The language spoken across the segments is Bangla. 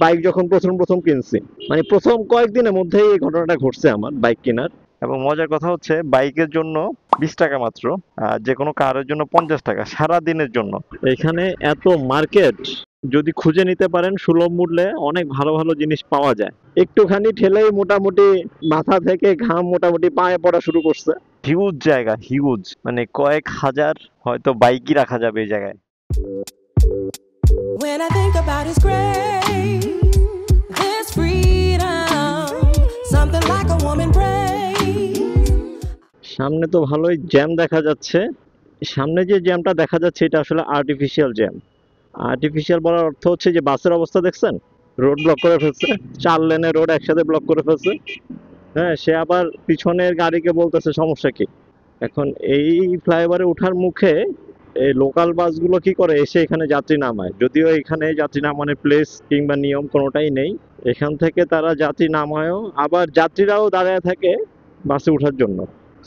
বাইক যখন প্রথম প্রথম কিনছি, মানে প্রথম কয়েকদিনের মধ্যেই এই ঘটনাটা ঘটছে আমার বাইক কেনার। এবং মজার কথা হচ্ছে বাইকের জন্য 20 টাকা মাত্র, যে কোনো কারের জন্য 50 টাকা সারা দিনের জন্য। এখানে এত মার্কেট, যদি খুঁজে নিতে পারেন সুলভ মূল্যে অনেক ভালো ভালো জিনিস পাওয়া যায়। একটুখানি ঠেলেই মোটামুটি মাথা থেকে ঘাম মোটামুটি পায়ে পড়া শুরু করছে। হিউজ জায়গা, হিউজ, মানে কয়েক হাজার হয়তো বাইকই রাখা যাবে এই জায়গায়। When I think about his grace, this freedom, something like a woman prays. সামনে তো ভালোই জ্যাম দেখা যাচ্ছে। সামনে যে জ্যামটা দেখা যাচ্ছে এটা আসলে আর্টিফিশিয়াল জ্যাম। আর্টিফিশিয়াল বলার অর্থ হচ্ছে যে বাসের অবস্থা দেখছেন, রোড ব্লক করে ফেলছে, 4 লেনের রোড একসাথে ব্লক করে ফেলছে। হ্যাঁ, সে আবার পিছনের গাড়িকে বলতেছে সমস্যা কি। এখন এই ফ্লাইওভারে ওঠার মুখে এই লোকাল বাসগুলো কি করে, এসে এখানে যাত্রী নামায়। যদিও এখানে যাত্রী নামানোর প্লেস কিংবা নিয়ম কোনোটাই নেই, এখান থেকে তারা যাত্রী নামায়ও, আবার যাত্রীরাও দাঁড়ায় থাকে বাসে ওঠার জন্য।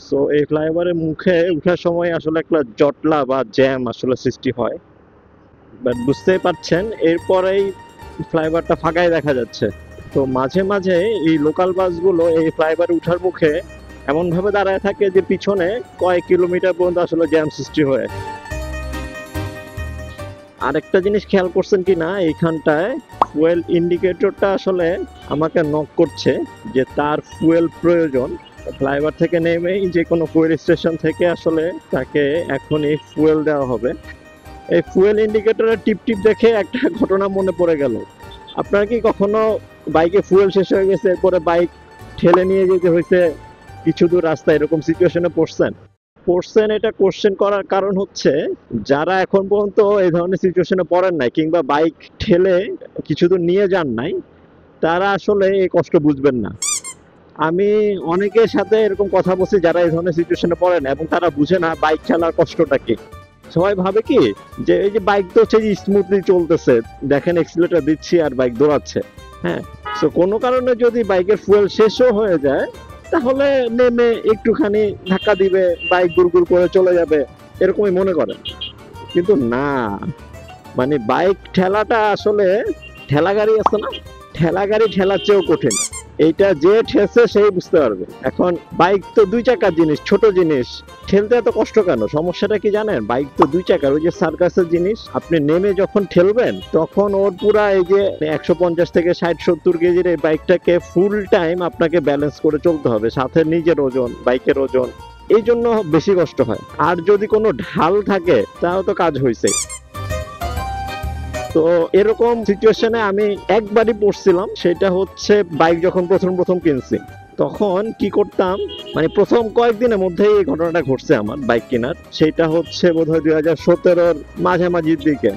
সো এই ফ্লাইওভারের মুখে ওঠার সময় আসলে একটা জটলা বা জ্যাম আসলে সৃষ্টি হয়। বাট বুঝতেই পারছেন এরপরেই ফ্লাইওভারটা ফাঁকাই দেখা যাচ্ছে। তো মাঝে মাঝে এই লোকাল বাসগুলো এই ফ্লাইওভারে ওঠার মুখে এমনভাবে দাঁড়ায় থাকে যে পিছনে কয়েক কিলোমিটার পর্যন্ত আসলে জ্যাম সৃষ্টি হয়। আরেকটা জিনিস খেয়াল করছেন কি না, এইখানটায় ফুয়েল ইন্ডিকেটরটা আসলে আমাকে নক করছে যে তার ফুয়েল প্রয়োজন। ফ্লাইওভার থেকে নেমেই যে কোনো ফুয়েল স্টেশন থেকে আসলে তাকে এখনই ফুয়েল দেওয়া হবে। এই ফুয়েল ইন্ডিকেটরের টিপ টিপ দেখে একটা ঘটনা মনে পড়ে গেল। আপনার কি কখনো বাইকে ফুয়েল শেষ হয়ে গেছে, এরপরে বাইক ঠেলে নিয়ে যেতে হয়েছে কিছু দূর রাস্তা, এরকম সিচুয়েশনে পড়ছেন? এটা কোশ্চেন করার কারণ হচ্ছে যারা এখন পর্যন্ত এই ধরনের সিচুয়েশনে পড়েন নাই কিংবা বাইক ঠেলে কিছু দূর নিয়ে যান নাই, তারা আসলে এই কষ্ট বুঝবেন না। আমি অনেকের সাথে এরকম কথা বলছি যারা এই ধরনের সিচুয়েশনে পড়েন এবং তারা বুঝে না বাইক চালার কষ্টটা কি। সবাই ভাবে কি যে এই যে বাইক তো হচ্ছে যে স্মুথলি চলতেছে, দেখেন এক্সিলারেটর দিচ্ছি আর বাইক দৌড়াচ্ছে। হ্যাঁ, সো কোনো কারণে যদি বাইকের ফুয়েল শেষও হয়ে যায় তাহলে নেমে একটুখানি ধাক্কা দিবে, বাইক গুড়গুড় করে চলে যাবে, এরকমই মনে করেন। কিন্তু না, মানে বাইক ঠেলাটা আসলে, ঠেলা গাড়ি আছে না, ঠেলা গাড়ি ঠেলার চেয়েও কঠিন। এইটা যে ঠেলছে সেই বুঝতে পারবে। এখন বাইক তো 2 চাকার জিনিস, ছোট জিনিস, ঠেলতে এত কষ্ট কেন? সমস্যাটা কি জানেন, বাইক তো 2 চাকার, ওই যে সার্কাসের জিনিস, আপনি নেমে যখন ঠেলবেন তখন ওর পুরা এই যে 150 থেকে 60-70 কেজির এই বাইকটাকে ফুল টাইম আপনাকে ব্যালেন্স করে চলতে হবে, সাথে নিজের ওজন, বাইকের ওজন, এই জন্য বেশি কষ্ট হয়। আর যদি কোনো ঢাল থাকে তাও তো কাজ হয়েছে। তো এরকম সিচুয়েশনে আমি একবারই পড়ছিলাম, সেটা হচ্ছে বাইক যখন প্রথম প্রথম কিনছি তখন কি করতাম, মানে প্রথম কয়েকদিনের মধ্যেই এই ঘটনাটা ঘটছে আমার বাইক কেনার। সেটা হচ্ছে বোধহয় 2017-র মাঝামাঝির দিকে।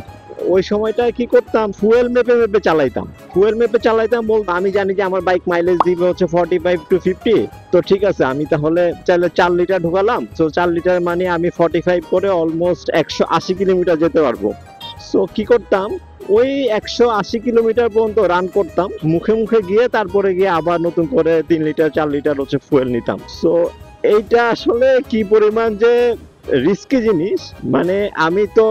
ওই সময়টায় কি করতাম, ফুয়েল মেপে মেপে চালাইতাম। ফুয়েল মেপে চালাইতাম বলতে আমি জানি যে আমার বাইক মাইলেজ দিবে হচ্ছে 45 to 50। তো ঠিক আছে, আমি তাহলে চাইলে 4 লিটার ঢুকালাম। তো 4 লিটার মানে আমি 45 করে অলমোস্ট 180 কিলোমিটার যেতে পারবো। সো কি করতাম, ওই 180 কিলোমিটার পর্যন্ত রান করতাম, মুখে মুখে গিয়ে তারপরে গিয়ে আবার নতুন করে 3 লিটার 4 লিটার হচ্ছে ফুয়েল নিতাম। সো এইটা আসলে কি পরিমাণ যে রিস্কি জিনিস, মানে আমি তো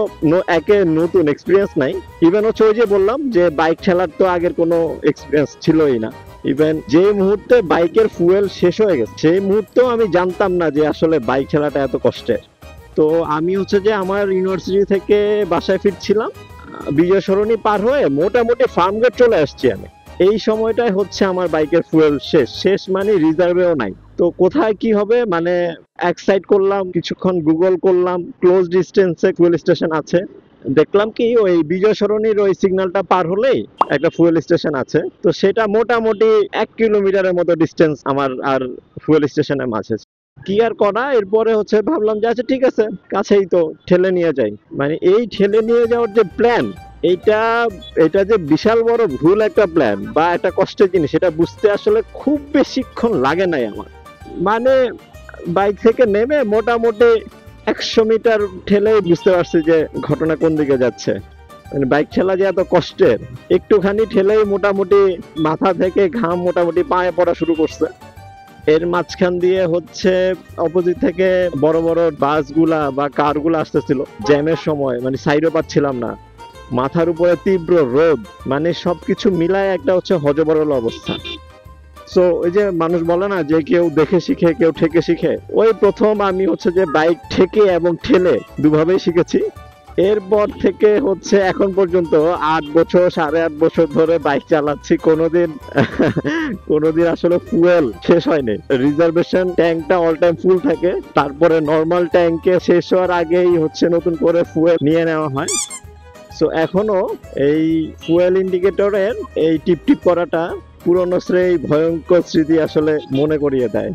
একে নতুন এক্সপিরিয়েন্স নাই। ইভেন হচ্ছে ওই যে বললাম যে বাইক ঠেলার তো আগের কোনো এক্সপিরিয়েন্স ছিলই না। ইভেন যে মুহূর্তে বাইকের ফুয়েল শেষ হয়ে গেছে সেই মুহূর্তেও আমি জানতাম না যে আসলে বাইক ঠেলাটা এত কষ্টের। তো আমি হচ্ছে যে আমার ইউনিভার্সিটি থেকে বাসায় ফিরছিলাম, বিজয় সরণি পার হয়ে মোটামুটি ফার্মগেট চলে আসছি আমি। এই সময়টাই হচ্ছে আমার বাইকের ফুয়েল শেষ মানে রিজার্ভেও নাই। তো কোথায় কি হবে, মানে এক সাইড করলাম, কিছুক্ষণ গুগল করলাম, ক্লোজ ডিস্টেন্সে ফুয়েল স্টেশন আছে। দেখলাম কি ওই বিজয় সরণির ওই সিগন্যালটা পার হলেই একটা ফুয়েল স্টেশন আছে। তো সেটা মোটামুটি 1 কিলোমিটারের মতো ডিস্টেন্স আমার আর ফুয়েল স্টেশনের মাঝে। কি আর করা, এরপরে হচ্ছে ভাবলাম যে আচ্ছা ঠিক আছে, কাছেই তো, ঠেলে নিয়ে যাই। মানে এই ঠেলে নিয়ে যাওয়ার যে প্ল্যান, এইটা এটা যে বিশাল বড় ভুল একটা প্ল্যান বা একটা কষ্টের জিনিস, এটা বুঝতে আসলে খুব বেশিক্ষণ লাগে নাই আমার। মানে বাইক থেকে নেমে মোটামুটি 100 মিটার ঠেলেই বুঝতে পারছি যে ঘটনা কোন দিকে যাচ্ছে। মানে বাইক ঠেলা যে এত কষ্টের, একটুখানি ঠেলেই মোটামুটি মাথা থেকে ঘাম মোটামুটি পায়ে পড়া শুরু করছে। এর মাঝখান দিয়ে হচ্ছে অপোজিট থেকে বড় বড় বাসগুলা বা কারগুলা আসতেছিল, জ্যামের সময় মানে সাইডও পাচ্ছিলাম না। মাথার উপরে তীব্র রোদ, মানে সবকিছু মিলায় একটা হচ্ছে হযবরল অবস্থা। সো ওই যে মানুষ বলে না যে কেউ দেখে শিখে কেউ ঠেকে শিখে, ওই প্রথম আমি হচ্ছে যে বাইক ঠেকে এবং ঠেলে দুভাবেই শিখেছি। এরপর থেকে হচ্ছে এখন পর্যন্ত 8 বছর 8.5 বছর ধরে বাইক চালাচ্ছি, কোনোদিন আসলে ফুয়েল শেষ হয়নি। রিজার্ভেশন ট্যাঙ্কটা অল টাইম ফুল থাকে, তারপরে নর্মাল ট্যাঙ্কে শেষ হওয়ার আগেই হচ্ছে নতুন করে ফুয়েল নিয়ে নেওয়া হয়। সো এখনো এই ফুয়েল ইন্ডিকেটরের এই টিপ টিপ করাটা পুরনো সেই ভয়ঙ্কর স্মৃতি আসলে মনে করিয়ে দেয়।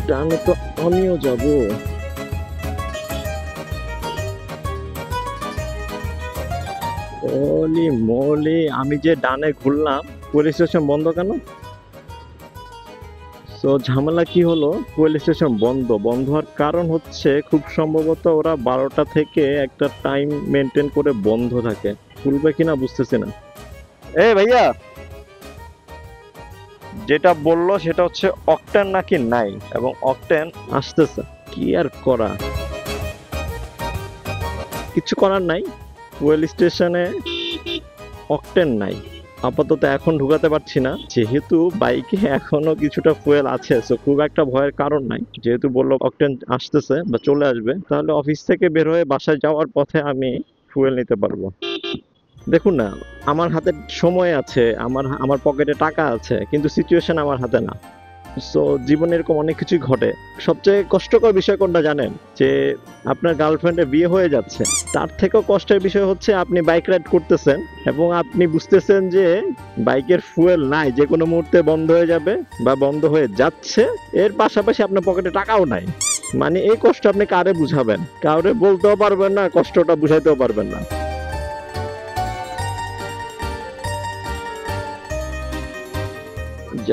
ডানে তো আমিও যাব। ওলি মলি, আমি যে ডানে ঘুরলাম, পুলিশ স্টেশন বন্ধ কেন? তো ঝামেলা কি হলো? ফুয়েল স্টেশন বন্ধ হওয়ার কারণ হচ্ছে খুব সম্ভবত ওরা 12টা থেকে একটা টাইম মেনটেন করে বন্ধ থাকে। খুলবে কিনা বুঝতেছি না। ভাইয়া, যেটা বললো সেটা হচ্ছে অকটেন নাকি নাই, এবং অকটেন আসতেছে। কি আর করা, কিছু করার নাই। ফুয়েল স্টেশনে অকটেন নাই, আপাতত এখন ঢুকাতে পারছি না, যেহেতু বাইকে এখনো কিছুটা ফুয়েল আছে। সো খুব একটা ভয়ের কারণ নাই, যেহেতু বললো অকটেন আসতেছে বা চলে আসবে, তাহলে অফিস থেকে বের হয়ে বাসায় যাওয়ার পথে আমি ফুয়েল নিতে পারবো। দেখুন না, আমার হাতে সময় আছে, আমার পকেটে টাকা আছে, কিন্তু সিচুয়েশন আমার হাতে না। সো জীবনে এরকম অনেক কিছুই ঘটে। সবচেয়ে কষ্টকর বিষয় কোনটা জানেন? যে আপনার গার্লফ্রেন্ডের বিয়ে হয়ে যাচ্ছে। তার থেকেও কষ্টের বিষয় হচ্ছে আপনি বাইক রাইড করতেছেন এবং আপনি বুঝতেছেন যে বাইকের ফুয়েল নাই, যে কোনো মুহূর্তে বন্ধ হয়ে যাবে বা বন্ধ হয়ে যাচ্ছে। এর পাশাপাশি আপনার পকেটে টাকাও নাই। মানে এই কষ্ট আপনি কারে বুঝাবেন? কাউরে বলতেও পারবেন না, কষ্টটা বুঝাইতেও পারবেন না।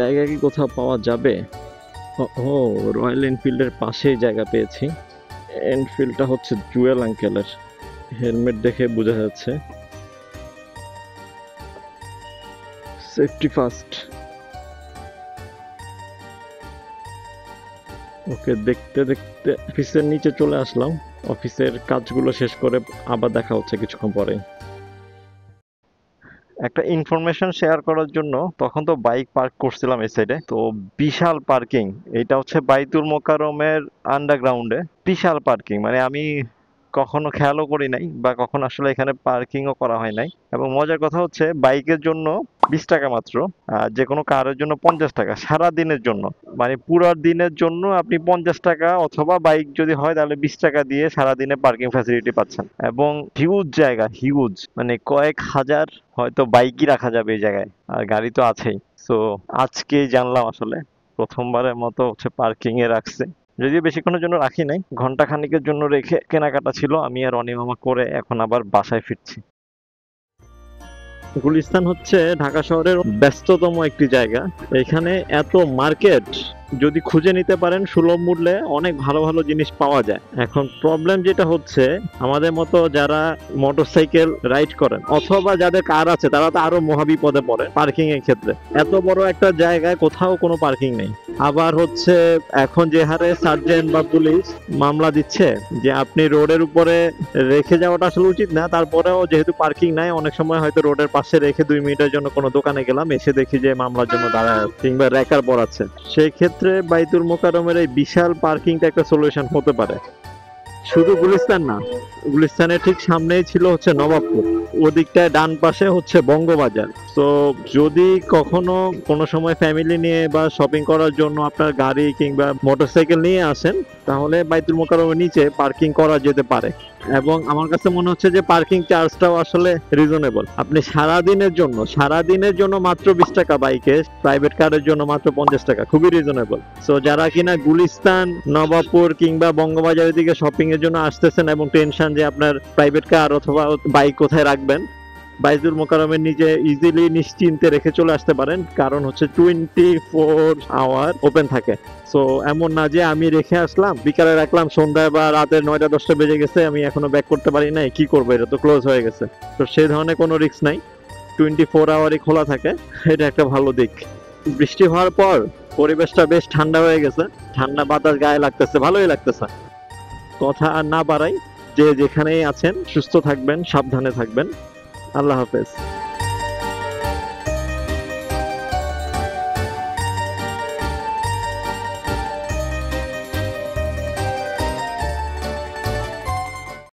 জায়গা কি কোথাও পাওয়া যাবে? ও, রয়্যাল এনফিল্ডের পাশেই জায়গা পেয়েছি। এনফিল্ডটা হচ্ছে জুয়েল আঙ্কেলের। হেলমেট দেখে বোঝা যাচ্ছে। Safety first. ওকে, দেখতে দেখতে অফিসের নিচে চলে আসলাম। অফিসের কাজগুলো শেষ করে আবার দেখা হচ্ছে কিছুক্ষণ পরে। একটা ইনফরমেশন শেয়ার করার জন্য তখন তো বাইক পার্ক করছিলাম এই সাইডে, তো বিশাল পার্কিং। এটা হচ্ছে বাইতুল মোকাররমের আন্ডারগ্রাউন্ডে বিশাল পার্কিং, মানে আমি কখনো খেয়ালও করি নাই বা কখনো আসলে এখানে পার্কিংও করা হয় নাই। এবং মজার কথা হচ্ছে বাইকের জন্য 20 টাকা মাত্র, আর যে কোনো কারের জন্য 50 টাকা সারা দিনের জন্য। মানে পুরো দিনের জন্য আপনি 50 টাকা, অথবা বাইক যদি হয় তাহলে 20 টাকা দিয়ে সারা দিনে পার্কিং ফ্যাসিলিটি পাচ্ছেন। এবং হিউজ জায়গা, হিউজ, মানে কয়েক হাজার হয়তো বাইকই রাখা যাবে এই জায়গায়, আর গাড়ি তো আছেই। সো আজকেই জানলাম আসলে, প্রথমবারের মতো হচ্ছে পার্কিং এ রাখছে। যদিও বেশিক্ষণের জন্য রাখি নাই, ঘন্টা খানিকের জন্য রেখে কেনাকাটা ছিল, আমি আর অনিমামা করে এখন আবার বাসায় ফিরছি। গুলিস্তান হচ্ছে ঢাকা শহরের ব্যস্ততম একটি জায়গা। এখানে এত মার্কেট, যদি খুঁজে নিতে পারেন সুলভ মূল্যে অনেক ভালো ভালো জিনিস পাওয়া যায়। এখন প্রবলেম যেটা হচ্ছে, আমাদের মতো যারা মোটরসাইকেল রাইড করেন অথবা যাদের কার আছে, তারা তো আরো মহাবিপদে পড়ে পার্কিং এর ক্ষেত্রে। এত বড় একটা জায়গায় কোথাও কোনো পার্কিং নেই। আবার হচ্ছে এখন যে হারে সার্জেন্ট বা পুলিশ মামলা দিচ্ছে যে আপনি রোডের উপরে রেখে যাওয়াটা আসলে উচিত না, তারপরেও যেহেতু পার্কিং নাই, অনেক সময় হয়তো রোডের পাশে রেখে 2 মিনিটের জন্য কোনো দোকানে গেলাম, এসে দেখি যে মামলার জন্য দাঁড়ায় কিংবা রেকার পড়াচ্ছে। সেই ক্ষেত্রে বাইতুল মোকাররমের এই বিশাল পার্কিংটা একটা সলিউশন হতে পারে। শুধু গুলিস্তান না, গুলিস্তানের ঠিক সামনেই ছিল হচ্ছে নবাবপুর, ওদিকটায় ডান পাশে হচ্ছে বঙ্গবাজার। তো যদি কখনো কোনো সময় ফ্যামিলি নিয়ে বা শপিং করার জন্য আপনার গাড়ি কিংবা মোটরসাইকেল নিয়ে আসেন, তাহলে বাইতুল মোকাররমের নিচে পার্কিং করা যেতে পারে। এবং আমার কাছে মনে হচ্ছে যে পার্কিং চার্জটাও আসলে রিজনেবল। আপনি সারাদিনের জন্য মাত্র 20 টাকা বাইকে, প্রাইভেট কারের জন্য মাত্র 50 টাকা, খুবই রিজনেবল। সো যারা কিনা গুলিস্তান, নবাবপুর কিংবা বঙ্গবাজারের দিকে শপিং এর জন্য আসতেছেন এবং টেনশন যে আপনার প্রাইভেট কার অথবা বাইক কোথায় রাখবেন, বাইতুল মোকাররমের নিচে ইজিলি নিশ্চিন্তে রেখে চলে আসতে পারেন, কারণ হচ্ছে 24 আওয়ার ওপেন থাকে। সো এমন না যে আমি রেখে আসলাম, বিকালে রাখলাম, সন্ধ্যায় বা রাতের 9টা-10টা বেজে গেছে, আমি এখনো ব্যাক করতে পারি নাই, কি করবো, এটা তো ক্লোজ হয়ে গেছে। তো সেই ধরনের কোনো রিস্ক নাই, 24 আওয়ারই খোলা থাকে, এটা একটা ভালো দিক। বৃষ্টি হওয়ার পর পরিবেশটা বেশ ঠান্ডা হয়ে গেছে, ঠান্ডা বাতাস গায়ে লাগতেছে, ভালোই লাগতেছে। কথা আর না বাড়াই, যে যেখানেই আছেন সুস্থ থাকবেন, সাবধানে থাকবেন। আল্লাহ হাফেজ।